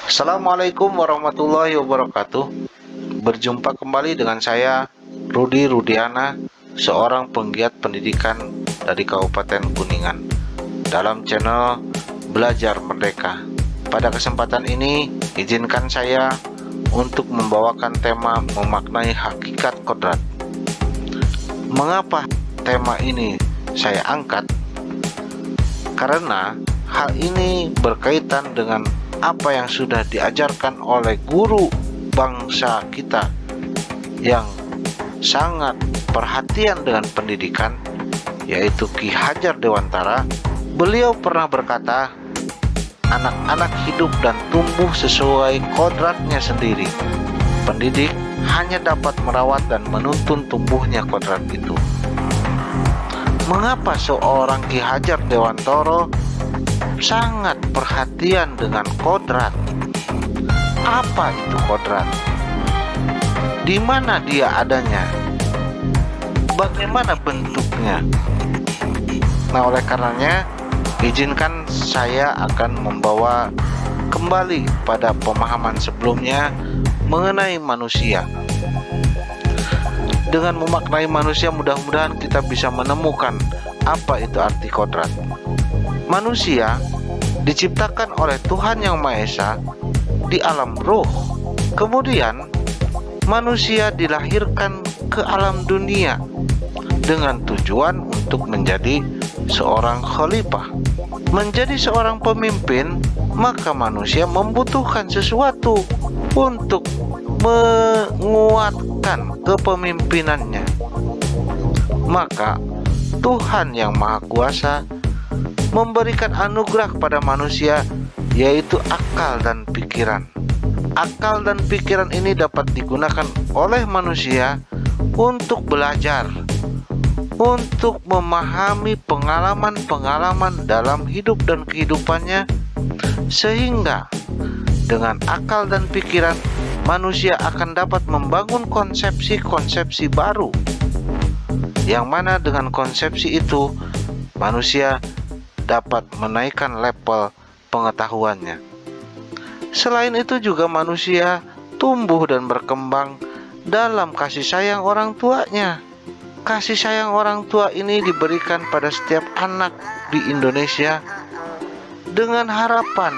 Assalamualaikum warahmatullahi wabarakatuh. Berjumpa kembali dengan saya, Rudi Rudiana, seorang penggiat pendidikan dari Kabupaten Kuningan, dalam channel Belajar Merdeka. Pada kesempatan ini, izinkan saya untuk membawakan tema memaknai hakikat kodrat. Mengapa tema ini saya angkat? Karena hal ini berkaitan dengan apa yang sudah diajarkan oleh guru bangsa kita yang sangat perhatian dengan pendidikan, yaitu Ki Hajar Dewantara. Beliau pernah berkata, anak-anak hidup dan tumbuh sesuai kodratnya sendiri. Pendidik hanya dapat merawat dan menuntun tumbuhnya kodrat itu. Mengapa seorang Ki Hajar Dewantara sangat perhatian dengan kodrat? Apa itu kodrat? Di mana dia adanya? Bagaimana bentuknya? Nah, oleh karenanya, izinkan saya akan membawa kembali pada pemahaman sebelumnya mengenai manusia. Dengan memaknai manusia, mudah-mudahan kita bisa menemukan apa itu arti kodrat. Manusia diciptakan oleh Tuhan Yang Maha Esa di alam roh. Kemudian manusia dilahirkan ke alam dunia dengan tujuan untuk menjadi seorang khalifah, menjadi seorang pemimpin. Maka manusia membutuhkan sesuatu untuk menguatkan kepemimpinannya. Maka Tuhan Yang Maha Kuasa memberikan anugerah kepada manusia, yaitu akal dan pikiran. Akal dan pikiran ini dapat digunakan oleh manusia untuk belajar, untuk memahami pengalaman-pengalaman dalam hidup dan kehidupannya, sehingga dengan akal dan pikiran manusia akan dapat membangun konsepsi-konsepsi baru, yang mana dengan konsepsi itu manusia dapat menaikkan level pengetahuannya. Selain itu juga manusia tumbuh dan berkembang dalam kasih sayang orang tuanya. Kasih sayang orang tua ini diberikan pada setiap anak di Indonesia dengan harapan,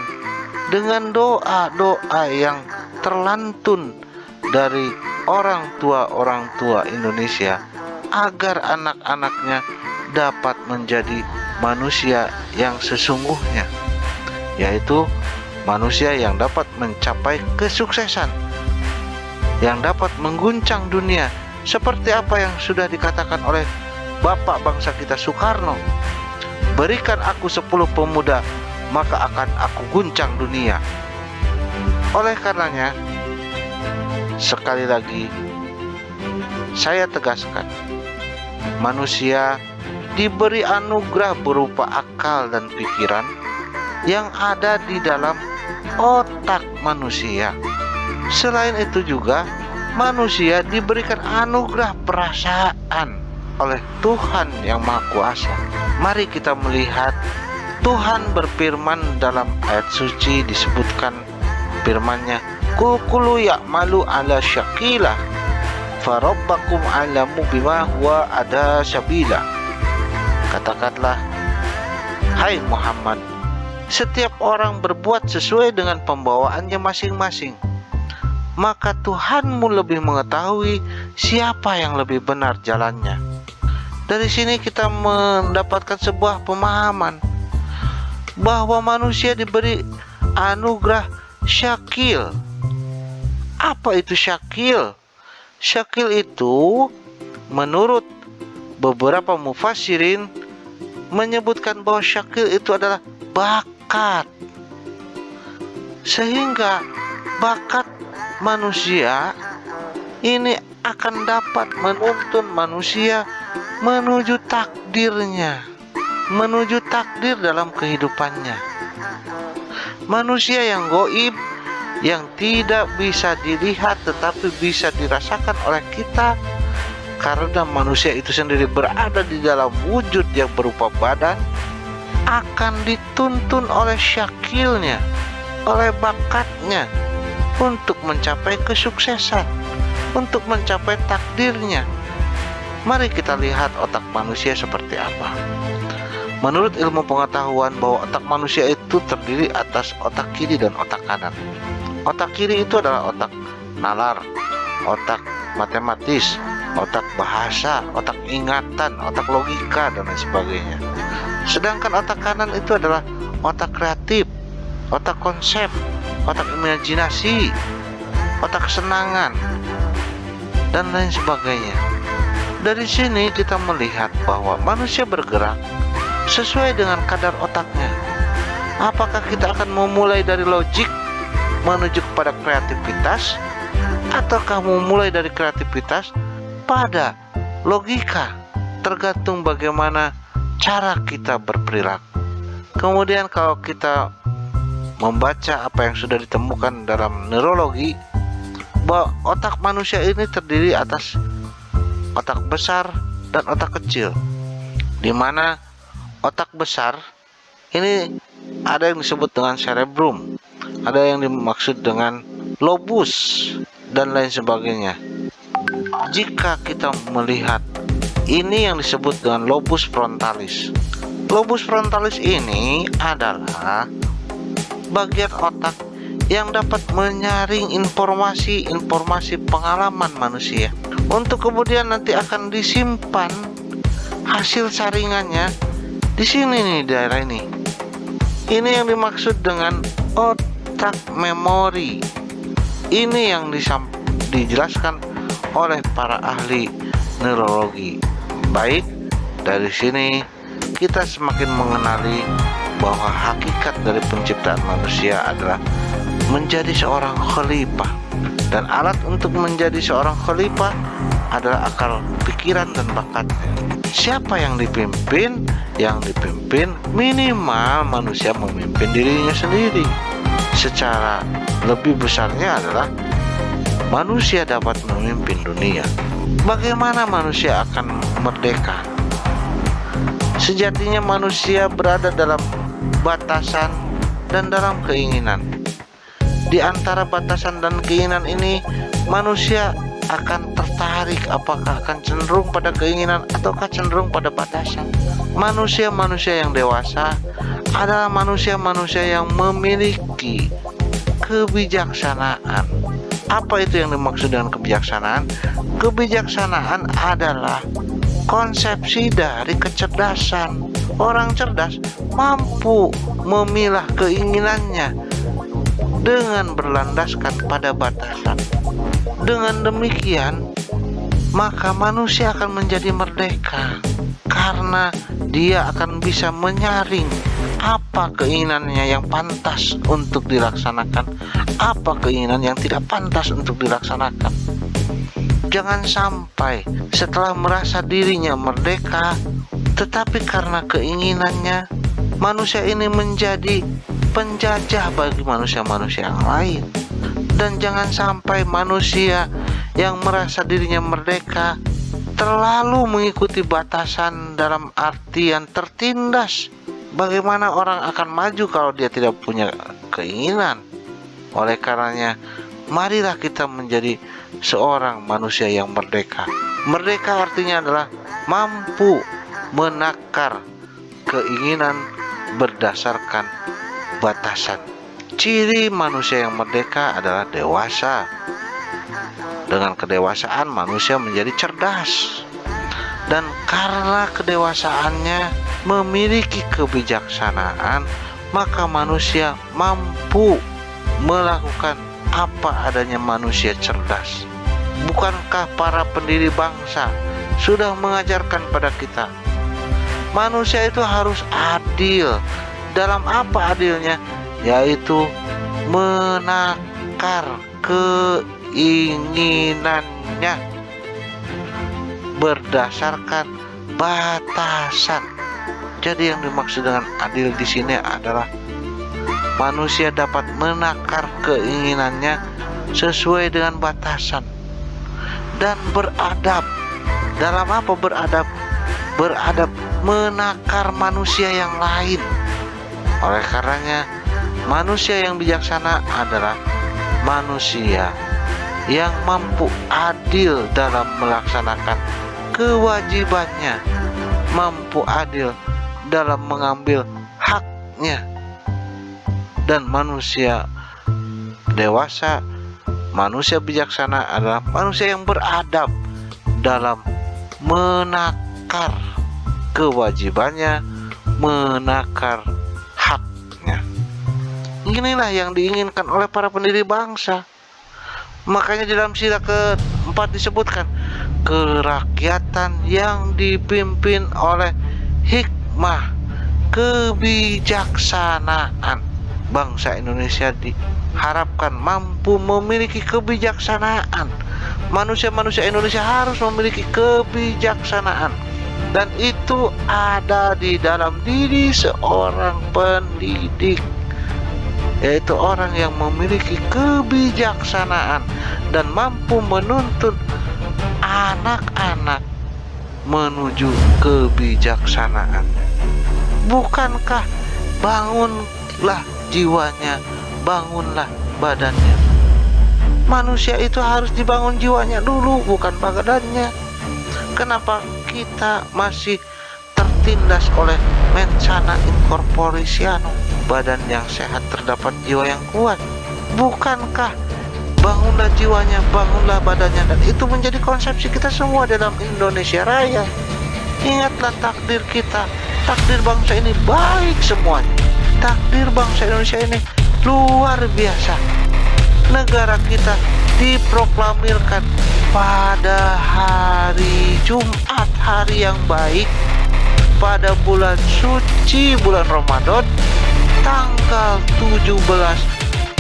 dengan doa-doa yang terlantun dari orang tua Indonesia, agar anak-anaknya dapat menjadi manusia yang sesungguhnya, yaitu manusia yang dapat mencapai kesuksesan, yang dapat mengguncang dunia, seperti apa yang sudah dikatakan oleh Bapak bangsa kita Soekarno. Berikan aku 10 pemuda, maka akan aku guncang dunia. Oleh karenanya, sekali lagi saya tegaskan, manusia diberi anugerah berupa akal dan pikiran yang ada di dalam otak manusia. Selain itu juga manusia diberikan anugerah perasaan oleh Tuhan Yang Maha Kuasa. Mari kita melihat Tuhan berfirman dalam ayat suci, disebutkan firman-Nya, kullu ya'malu ala syakilah farabbakum alamu bima huwa ada sabila. Katakanlah, hai Muhammad, setiap orang berbuat sesuai dengan pembawaannya masing-masing, maka Tuhanmu lebih mengetahui siapa yang lebih benar jalannya. Dari sini kita mendapatkan sebuah pemahaman bahwa manusia diberi anugerah syakil. Apa itu syakil? Syakil itu menurut beberapa mufassirin menyebutkan bahwa syakil itu adalah bakat, sehingga bakat manusia ini akan dapat menuntun manusia menuju takdirnya, menuju takdir dalam kehidupannya. Manusia yang gaib, yang tidak bisa dilihat tetapi bisa dirasakan oleh kita, karena manusia itu sendiri berada di dalam wujud yang berupa badan, akan dituntun oleh syakilnya, oleh bakatnya untuk mencapai kesuksesan, untuk mencapai takdirnya. Mari kita lihat otak manusia seperti apa. Menurut ilmu pengetahuan bahwa otak manusia itu terdiri atas otak kiri dan otak kanan. Otak kiri itu adalah otak nalar, otak matematis, otak bahasa, otak ingatan, otak logika, dan lain sebagainya. Sedangkan otak kanan itu adalah otak kreatif, otak konsep, otak imajinasi, otak kesenangan, dan lain sebagainya. Dari sini kita melihat bahwa manusia bergerak sesuai dengan kadar otaknya. Apakah kita akan memulai dari logik menuju kepada kreativitas, ataukah memulai dari kreativitas pada logika? Tergantung bagaimana cara kita berperilaku. Kemudian kalau kita membaca apa yang sudah ditemukan dalam neurologi, bahwa otak manusia ini terdiri atas otak besar dan otak kecil, di mana otak besar ini ada yang disebut dengan cerebrum, ada yang dimaksud dengan lobus, dan lain sebagainya. Jika kita melihat ini yang disebut dengan lobus frontalis. Lobus frontalis ini adalah bagian otak yang dapat menyaring informasi pengalaman manusia untuk kemudian nanti akan disimpan hasil saringannya di sini nih, daerah ini. Ini yang dimaksud dengan otak memori. Ini yang dijelaskan oleh para ahli neurologi. Baik, dari sini kita semakin mengenali bahwa hakikat dari penciptaan manusia adalah menjadi seorang khalifah, dan alat untuk menjadi seorang khalifah adalah akal pikiran dan bakatnya. Siapa yang dipimpin? Yang dipimpin minimal manusia memimpin dirinya sendiri. Secara lebih besarnya adalah manusia dapat memimpin dunia. Bagaimana manusia akan merdeka? Sejatinya manusia berada dalam batasan dan dalam keinginan. Di antara batasan dan keinginan ini, manusia akan tertarik, apakah akan cenderung pada keinginan ataukah cenderung pada batasan. Manusia-manusia yang dewasa adalah manusia-manusia yang memiliki kebijaksanaan. Apa itu yang dimaksud dengan kebijaksanaan? Kebijaksanaan adalah konsepsi dari kecerdasan. Orang cerdas mampu memilah keinginannya dengan berlandaskan pada batasan. Dengan demikian, maka manusia akan menjadi merdeka karena dia akan bisa menyaring apa keinginannya yang pantas untuk dilaksanakan, apa keinginan yang tidak pantas untuk dilaksanakan. Jangan sampai setelah merasa dirinya merdeka, tetapi karena keinginannya, manusia ini menjadi penjajah bagi manusia-manusia yang lain. Dan jangan sampai manusia yang merasa dirinya merdeka terlalu mengikuti batasan dalam artian tertindas. Bagaimana orang akan maju kalau dia tidak punya keinginan? Oleh karenanya, marilah kita menjadi seorang manusia yang merdeka. Merdeka artinya adalah mampu menakar keinginan berdasarkan batasan. Ciri manusia yang merdeka adalah dewasa. Dengan kedewasaan manusia menjadi cerdas. Dan karena kedewasaannya memiliki kebijaksanaan, maka manusia mampu melakukan apa adanya manusia cerdas. Bukankah para pendiri bangsa sudah mengajarkan pada kita, manusia itu harus adil? Dalam apa adilnya? Yaitu menakar keinginannya berdasarkan batasan. Jadi yang dimaksud dengan adil di sini adalah manusia dapat menakar keinginannya sesuai dengan batasan dan beradab. Dalam apa beradab? Beradab menakar manusia yang lain. Oleh karenanya Manusia yang bijaksana adalah manusia yang mampu adil dalam melaksanakan kewajibannya, mampu adil dalam mengambil haknya. Dan manusia dewasa, manusia bijaksana adalah manusia yang beradab dalam menakar kewajibannya, menakar haknya. Inilah yang diinginkan oleh para pendiri bangsa. Makanya di dalam sila keempat disebutkan kerakyatan yang dipimpin oleh hikmah, kebijaksanaan. Bangsa Indonesia diharapkan mampu memiliki kebijaksanaan. Manusia-manusia Indonesia harus memiliki kebijaksanaan, dan itu ada di dalam diri seorang pendidik, yaitu orang yang memiliki kebijaksanaan dan mampu menuntun anak-anak menuju kebijaksanaan. Bukankah bangunlah jiwanya, bangunlah badannya? Manusia itu harus dibangun jiwanya dulu, bukan badannya. Kenapa kita masih tertindas oleh mensana incorporisiano? Badan yang sehat terdapat jiwa yang kuat. Bukankah bangunlah jiwanya, bangunlah badannya? Dan itu menjadi konsepsi kita semua dalam Indonesia Raya. Ingatlah takdir kita, takdir bangsa ini baik semuanya. Takdir bangsa Indonesia ini luar biasa. Negara kita diproklamirkan pada hari Jumat, hari yang baik, pada bulan suci, bulan Ramadan, tanggal 17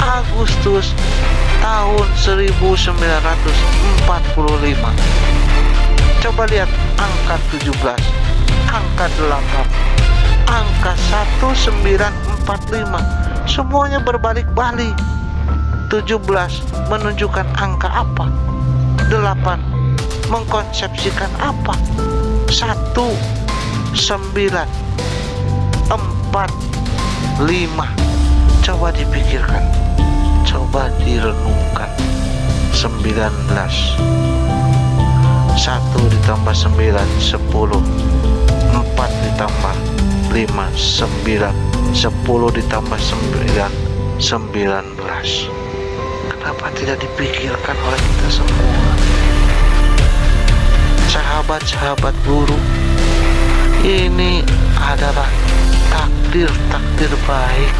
Agustus tahun 1945. Coba lihat angka 17, angka 8, angka 1945, semuanya berbalik-balik. 17 menunjukkan angka apa? 8 mengkonsepsikan apa? 1, 9, 4, 5. Coba dipikirkan, coba direnungkan. 19, 1 ditambah 9, 10. 4 ditambah 5, 9. 10 ditambah 9, 19. Kenapa tidak dipikirkan oleh kita semua? Sahabat-sahabat guru, ini adalah takdir-takdir baik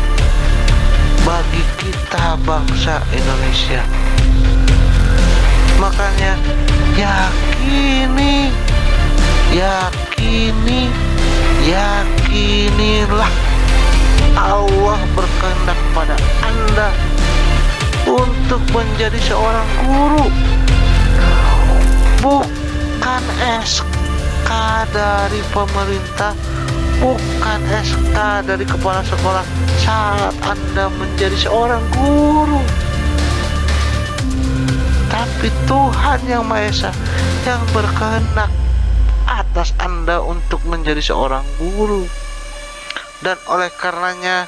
bagi kita bangsa Indonesia. Makanya yakinilah Allah berkehendak pada Anda untuk menjadi seorang guru, bukan SK dari pemerintah, bukan SK dari kepala sekolah saat Anda menjadi seorang guru, tapi Tuhan Yang Maha Esa yang berkehendak atas Anda untuk menjadi seorang guru. Dan oleh karenanya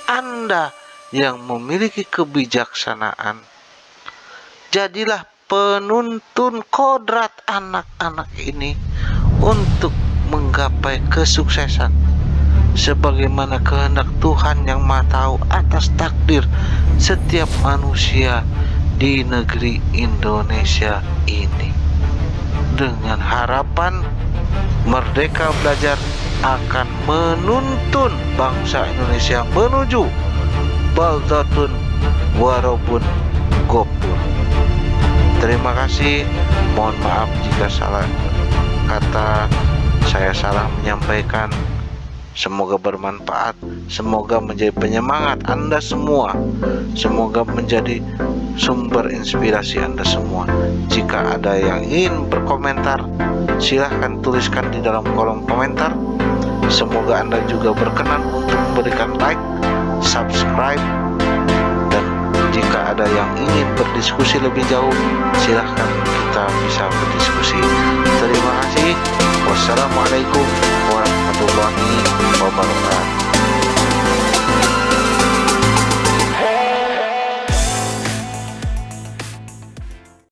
Anda yang memiliki kebijaksanaan, jadilah penuntun kodrat anak-anak ini untuk menggapai kesuksesan sebagaimana kehendak Tuhan Yang Maha Tahu atas takdir setiap manusia di negeri Indonesia ini, dengan harapan Merdeka Belajar akan menuntun bangsa Indonesia menuju baldatun warobun gopur. Terima kasih. Mohon maaf jika salah kata, saya salah menyampaikan. Semoga bermanfaat, semoga menjadi penyemangat Anda semua, semoga menjadi sumber inspirasi Anda semua. Jika ada yang ingin berkomentar, silahkan tuliskan di dalam kolom komentar. Semoga Anda juga berkenan untuk memberikan like, subscribe, dan jika ada yang ingin berdiskusi lebih jauh, silahkan kita bisa berdiskusi. Terima kasih. Wassalamualaikum warahmatullahi wabarakatuh.